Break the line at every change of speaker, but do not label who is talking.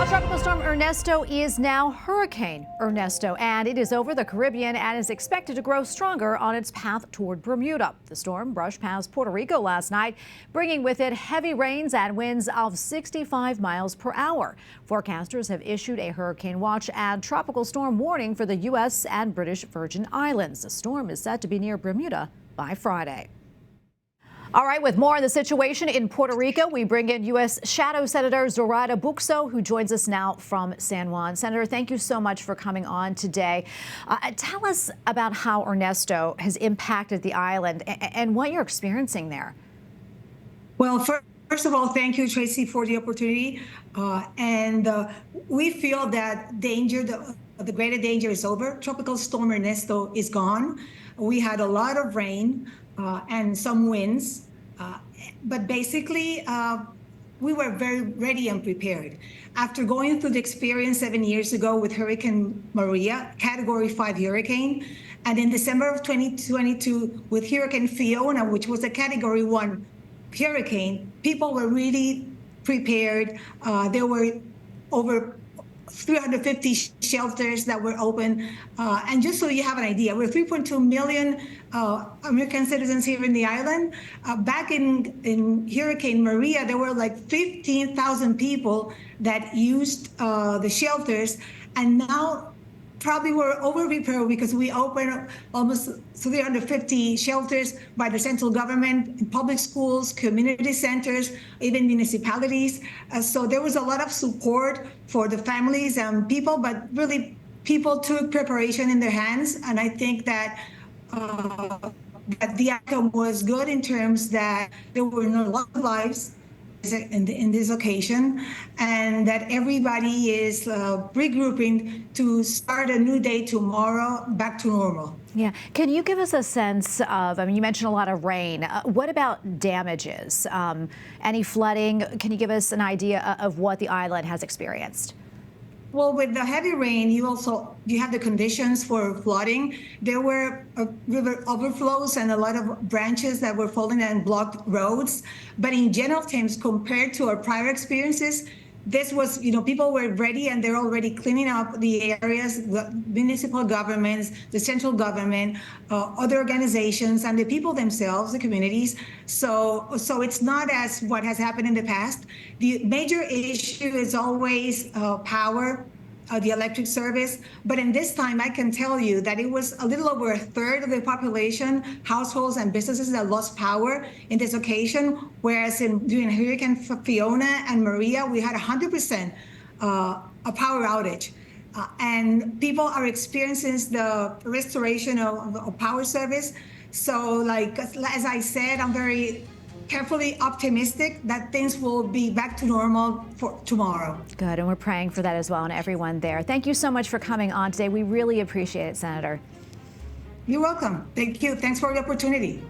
Well, Tropical Storm Ernesto is now Hurricane Ernesto, and it is over the Caribbean and is expected to grow stronger on its path toward Bermuda. The storm brushed past Puerto Rico last night, bringing with it heavy rains and winds of 65 miles per hour. Forecasters have issued a hurricane watch and tropical storm warning for the U.S. and British Virgin Islands. The storm is set to be near Bermuda by Friday. All right, with more on the situation in Puerto Rico, we bring in U.S. Shadow Senator Zoraida Buxo, who joins us now from San Juan. Senator, thank you so much for coming on today. Tell us about how Ernesto has impacted the island and what you're experiencing there.
Well, first of all, thank you, Tracy, for the opportunity. We feel that the greater danger is over. Tropical Storm Ernesto is gone. We had a lot of rain and some winds, but basically we were very ready and prepared. After going through the experience 7 years ago with Hurricane Maria, Category 5 hurricane, and in December of 2022 with Hurricane Fiona, which was a Category 1 hurricane, people were really prepared. There were over 350 shelters that were open. And just so you have an idea, we're 3.2 million American citizens here in the island. Back in Hurricane Maria, there were like 15,000 people that used the shelters. And now probably we're over-prepared because we opened almost 350 shelters by the central government, in public schools, community centers, even municipalities. So there was a lot of support for the families and people, but really people took preparation in their hands. And I think that the outcome was good in terms that there were no lost lives in this occasion, and that everybody is regrouping to start a new day tomorrow, back to normal.
Yeah. Can you give us a sense of, I mean, you mentioned a lot of rain. What about damages? Any flooding? Can you give us an idea of what the island has experienced?
Well, with the heavy rain, you have the conditions for flooding. There were river overflows and a lot of branches that were falling and blocked roads. But in general terms, compared to our prior experiences, this was, people were ready and they're already cleaning up the areas, the municipal governments, the central government, other organizations, and the people themselves, the communities. So it's not as what has happened in the past. The major issue is always power, the electric service. But in this time, I can tell you that it was a little over a third of the population, households and businesses that lost power in this occasion, whereas during Hurricane Fiona and Maria, we had 100% a power outage. And people are experiencing the restoration of power service. So as I said, I'm very carefully optimistic that things will be back to normal for tomorrow.
Good, and we're praying for that as well, and everyone there. Thank you so much for coming on today. We really appreciate it, Senator.
You're welcome. Thank you. Thanks for the opportunity.